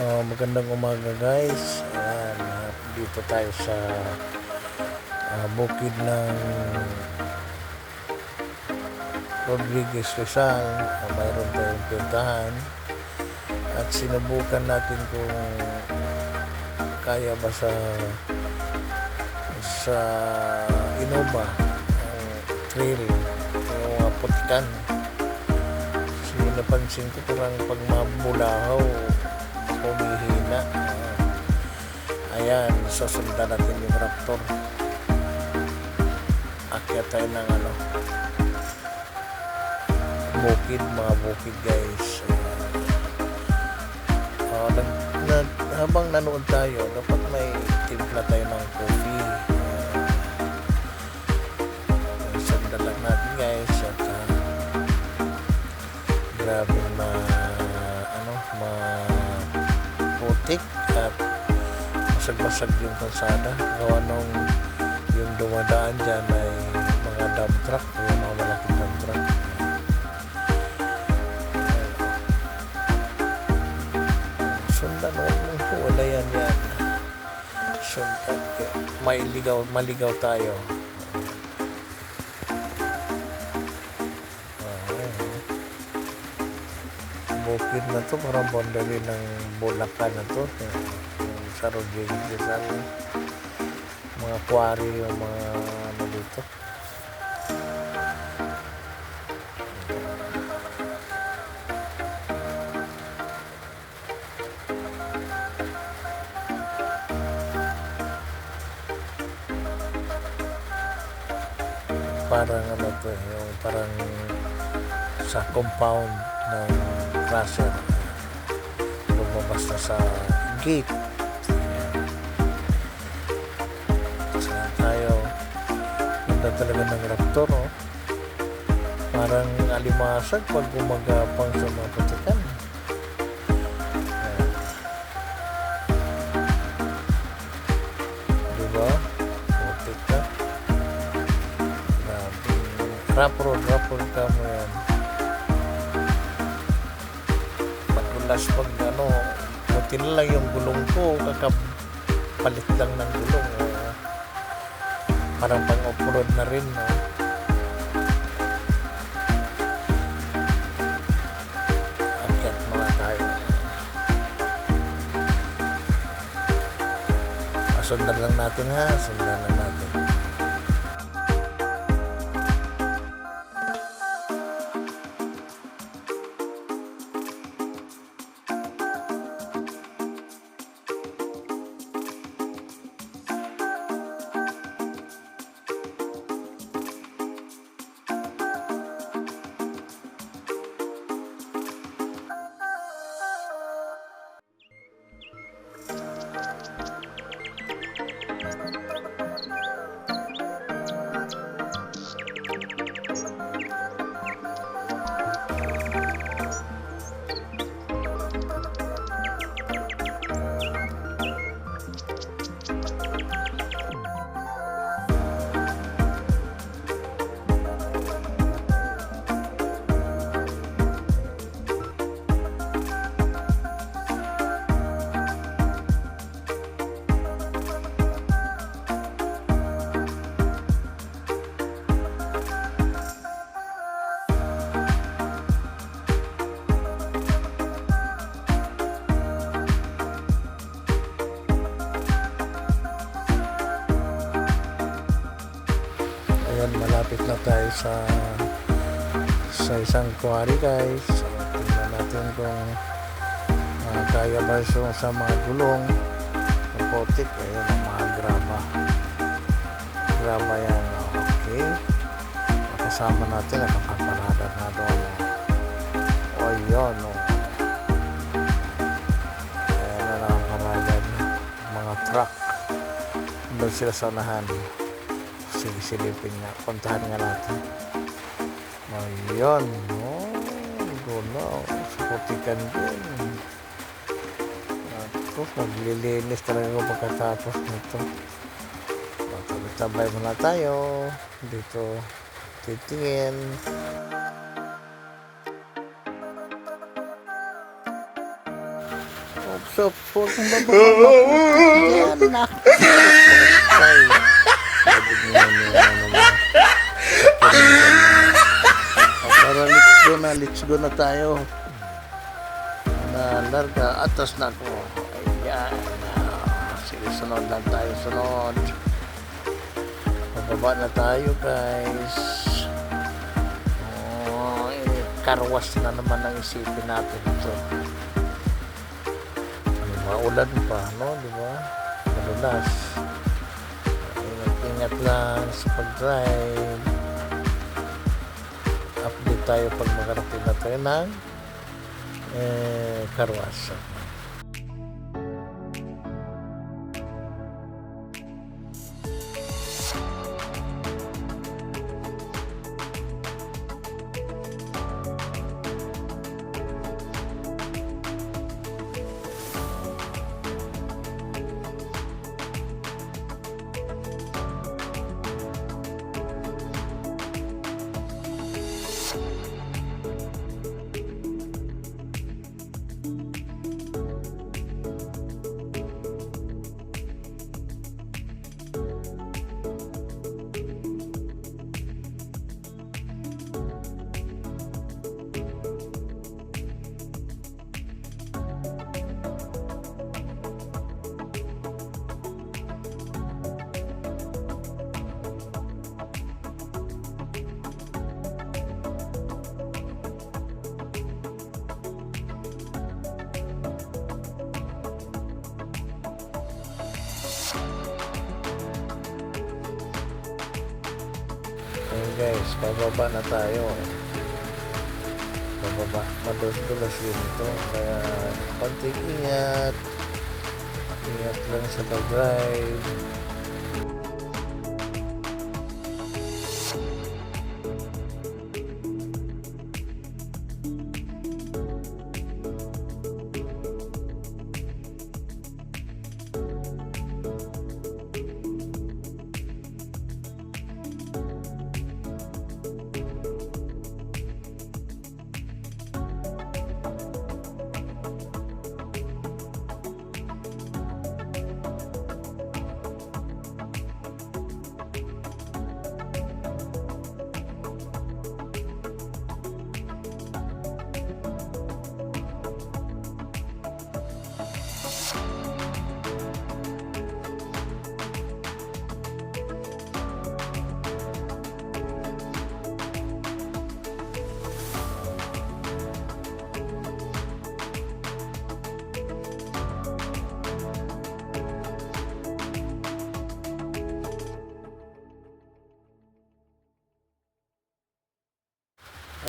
Magandang umaga guys. Ayan, dito tayo sa bukid ng Rodriguez Rizal. Mayroon tayong puntahan at sinubukan natin kung kaya ba sa Innova ang trail yung mga putikan. Kasi napansin ko parang pag mabulahaw humihina. Ayan, susundan natin yung Raptor. Akyat tayo ng mga bukid guys. Habang nanood tayo, dapat may timpla tayo ng coffee. Sundan lang natin guys. At grabe putik at basag-basag yung kalsada. Gawa nung yung dumadaan dyan ay mga dump truck, yung mga malaking dump truck. Sundan mo, wala yan. Sundan, maligaw tayo. Bukid na to, parang boundary ng Bulacan na to. Sa Rodriguez Rizal, mga quarry yung mga dito. Parang yung parang sa compound ng crusher, lumabas na sa gate. Saan tayo? Ganda talaga ng Raptor, oh. Parang alimasag pag gumagapang sa mga putikan. Diba? Putik ka. Rapper ka mo yan. Magulas pag buti na lang yung gulong ko, kakapalit lang ng gulong. Parang pang off-road na rin, no? Akyat mga tayo. Sundan lang natin ha, sundan lang natin. Ayan, malapit na tayo sa isang quarry guys. So, tingnan natin kung kaya ba sa mga gulong ng putik. Ayan, ang mga graba yan. Okay, kasama natin nakapaparada na doon. O yun, ayan na nakaparada mga truck doon sila sa unahan. Sige, silipin nga. Puntahan nga natin. Ayun. Gulo. Sa putikan din. Ako, maglilinis talaga ako pagkatapos nito. Tabay muna tayo. Dito titingin. So, huwag kang bababa. Yan na. Patay. Sabi niya naman. Para let's go na tayo. Na larga, atas na ako. Ayan. Sige, sunod lang tayo, sunod. Pababa na tayo, guys. Karwas na naman ang isipin natin ito. Maulan pa, no? Di ba? Madulas. Ingat lang sa pag-drive. Update tayo pag makarating na tayo ng karwas. Guys, bababa na tayo. Bababa, madulas din ito. Kaya konting ingat. Ingat lang sa pag-drive.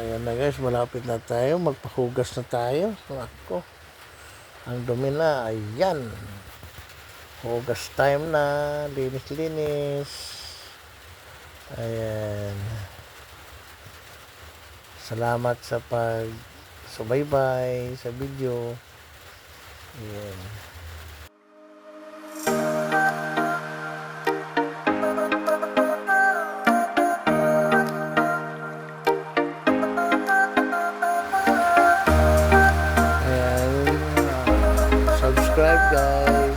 Ayan na guys, malapit na tayo. Magpahugas na tayo. Ako, ang dumi na. Ayan. Hugas time na. Linis-linis. Ayan. Salamat sa pag-subaybay sa video. Ayan. Subscribe guys.